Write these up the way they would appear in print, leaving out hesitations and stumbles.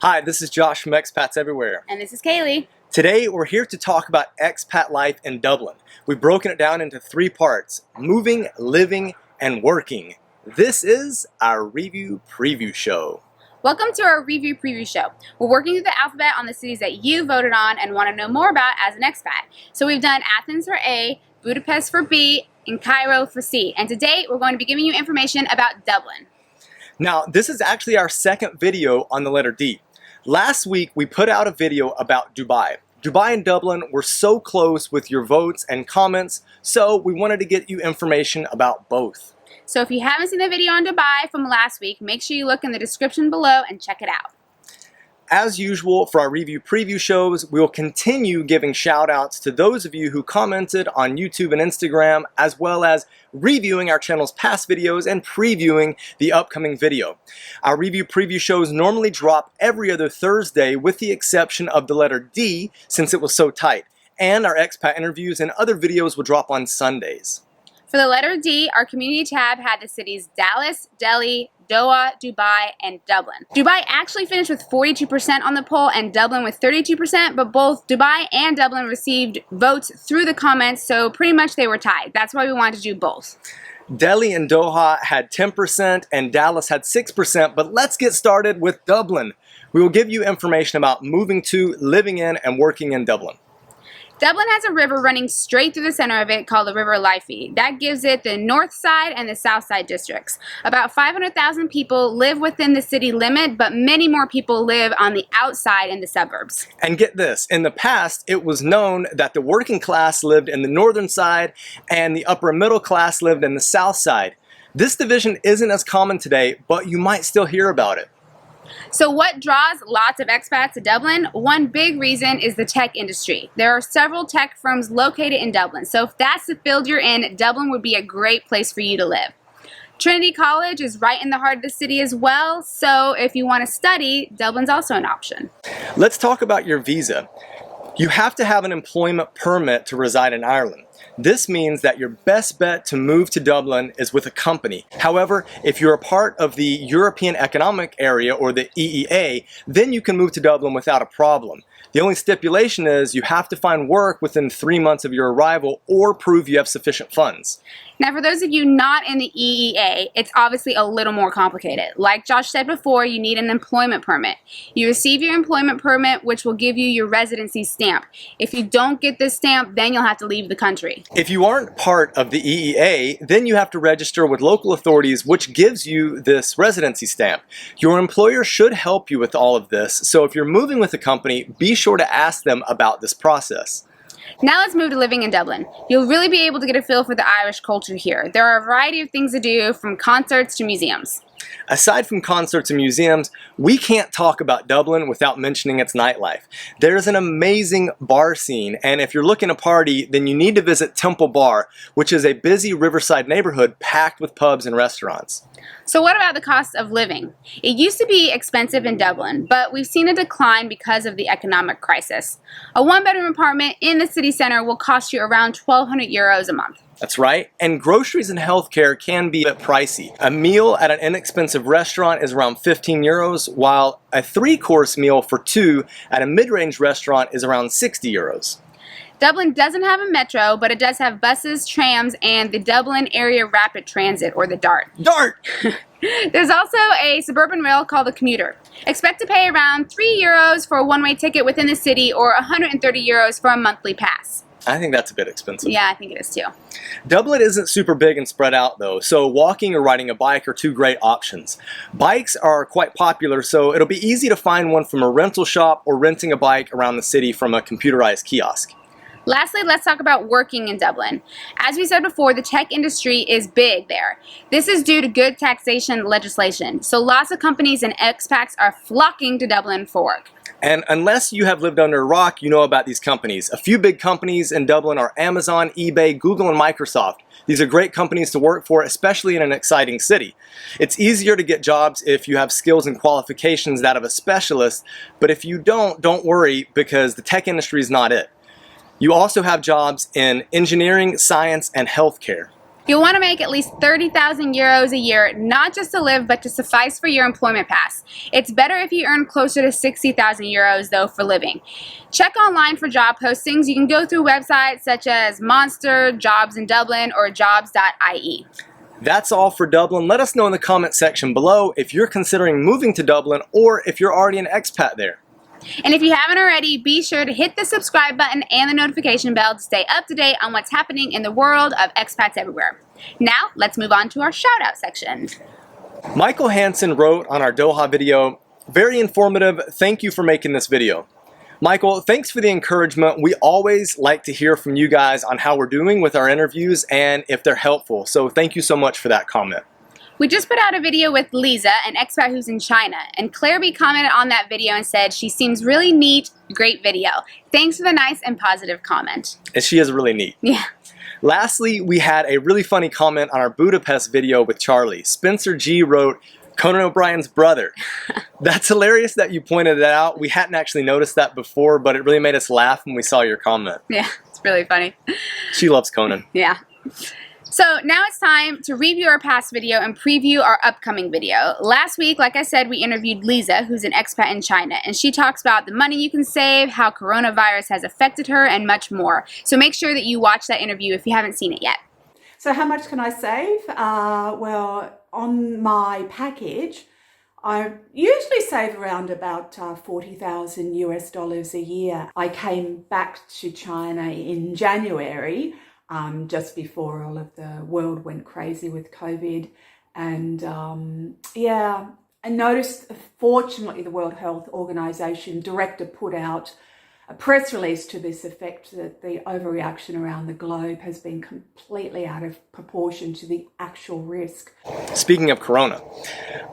Hi, this is Josh from Expats Everywhere. And this is Kaylee. Today we're here to talk about expat life in Dublin. We've broken it down into 3 parts: moving, living, and working. This is our review preview show. Welcome to our review preview show. We're working through the alphabet on the cities that you voted on and want to know more about as an expat. So we've done Athens for A, Budapest for B, and Cairo for C. And today we're going to be giving you information about Dublin. Now, this is actually our second video on the letter D. Last week, we put out a video about Dubai. Dubai and Dublin were so close with your votes and comments, so we wanted to get you information about both. So if you haven't seen the video on Dubai from last week, make sure you look in the description below and check it out. As usual, for our review preview shows, we will continue giving shout outs to those of you who commented on YouTube and Instagram, as well as reviewing our channel's past videos and previewing the upcoming video. Our review preview shows normally drop every other Thursday, with the exception of the letter D, since it was so tight. And our expat interviews and other videos will drop on Sundays. For the letter D, our community tab had the cities Dallas, Delhi, Doha, Dubai, and Dublin. Dubai actually finished with 42% on the poll and Dublin with 32%, but both Dubai and Dublin received votes through the comments, so pretty much they were tied. That's why we wanted to do both. Delhi and Doha had 10% and Dallas had 6%, but let's get started with Dublin. We will give you information about moving to, living in, and working in Dublin. Dublin has a river running straight through the center of it called the River Liffey. That gives it the north side and the south side districts. About 500,000 people live within the city limit, but many more people live on the outside in the suburbs. And get this, in the past, it was known that the working class lived in the northern side and the upper middle class lived in the south side. This division isn't as common today, but you might still hear about it. So what draws lots of expats to Dublin? One big reason is the tech industry. There are several tech firms located in Dublin, so if that's the field you're in, Dublin would be a great place for you to live. Trinity College is right in the heart of the city as well, so if you want to study, Dublin's also an option. Let's talk about your visa. You have to have an employment permit to reside in Ireland. This means that your best bet to move to Dublin is with a company. However, if you're a part of the European Economic Area, or the EEA, then you can move to Dublin without a problem. The only stipulation is you have to find work within 3 months of your arrival or prove you have sufficient funds. Now, for those of you not in the EEA, it's obviously a little more complicated. Like Josh said before, you need an employment permit. You receive your employment permit, which will give you your residency stamp. If you don't get this stamp, then you'll have to leave the country. If you aren't part of the EEA, then you have to register with local authorities, which gives you this residency stamp. Your employer should help you with all of this, so if you're moving with a company, be sure to ask them about this process. Now let's move to living in Dublin. You'll really be able to get a feel for the Irish culture here. There are a variety of things to do, from concerts to museums. Aside from concerts and museums, we can't talk about Dublin without mentioning its nightlife. There's an amazing bar scene, and if you're looking to party, then you need to visit Temple Bar, which is a busy riverside neighborhood packed with pubs and restaurants. So what about the cost of living? It used to be expensive in Dublin, but we've seen a decline because of the economic crisis. A one-bedroom apartment in the city center will cost you around 1,200 euros a month. That's right, and groceries and healthcare can be a bit pricey. A meal at an inexpensive restaurant is around 15 euros, while a 3-course meal for 2 at a mid-range restaurant is around 60 euros. Dublin doesn't have a metro, but it does have buses, trams, and the Dublin Area Rapid Transit, or the DART. DART! There's also a suburban rail called the Commuter. Expect to pay around 3 euros for a one-way ticket within the city, or 130 euros for a monthly pass. I think that's a bit expensive. Yeah, I think it is too. Dublin isn't super big and spread out though, so walking or riding a bike are 2 great options. Bikes are quite popular, so it'll be easy to find one from a rental shop or renting a bike around the city from a computerized kiosk. Lastly, let's talk about working in Dublin. As we said before, the tech industry is big there. This is due to good taxation legislation, so lots of companies and expats are flocking to Dublin for work. And unless you have lived under a rock, you know about these companies. A few big companies in Dublin are Amazon, eBay, Google, and Microsoft. These are great companies to work for, especially in an exciting city. It's easier to get jobs if you have skills and qualifications that of a specialist, but if you don't worry, because the tech industry is not it. You also have jobs in engineering, science, and healthcare. You'll want to make at least 30,000 euros a year, not just to live, but to suffice for your employment pass. It's better if you earn closer to 60,000 euros though for living. Check online for job postings. You can go through websites such as Monster, Jobs in Dublin, or jobs.ie. That's all for Dublin. Let us know in the comment section below if you're considering moving to Dublin or if you're already an expat there. And if you haven't already, be sure to hit the subscribe button and the notification bell to stay up to date on what's happening in the world of expats everywhere. Now, let's move on to our shout out section. Michael Hansen wrote on our Doha video, "Very informative. Thank you for making this video." Michael, thanks for the encouragement. We always like to hear from you guys on how we're doing with our interviews and if they're helpful. So thank you so much for that comment. We just put out a video with Lisa, an expat who's in China, and Claire B commented on that video and said she seems really neat, great video. Thanks for the nice and positive comment. And she is really neat. Yeah. Lastly, we had a really funny comment on our Budapest video with Charlie. Spencer G wrote, "Conan O'Brien's brother." That's hilarious that you pointed that out. We hadn't actually noticed that before, but it really made us laugh when we saw your comment. Yeah, it's really funny. She loves Conan. Yeah. So now it's time to review our past video and preview our upcoming video. Last week, like I said, we interviewed Lisa, who's an expat in China, and she talks about the money you can save, how coronavirus has affected her, and much more. So make sure that you watch that interview if you haven't seen it yet. So how much can I save? Well, on my package, I usually save around about 40,000 US dollars a year. I came back to China in January, just before all of the world went crazy with COVID. And yeah, I noticed, fortunately, the World Health Organization director put out a press release to this effect that the overreaction around the globe has been completely out of proportion to the actual risk. Speaking of corona,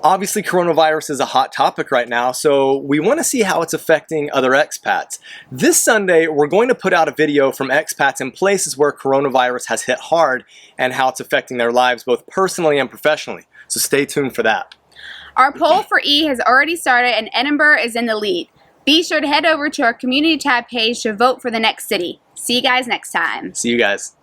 obviously coronavirus is a hot topic right now, so we want to see how it's affecting other expats. This Sunday, we're going to put out a video from expats in places where coronavirus has hit hard and how it's affecting their lives both personally and professionally. So stay tuned for that. Our poll for E has already started and Edinburgh is in the lead. Be sure to head over to our community tab page to vote for the next city. See you guys next time. See you guys.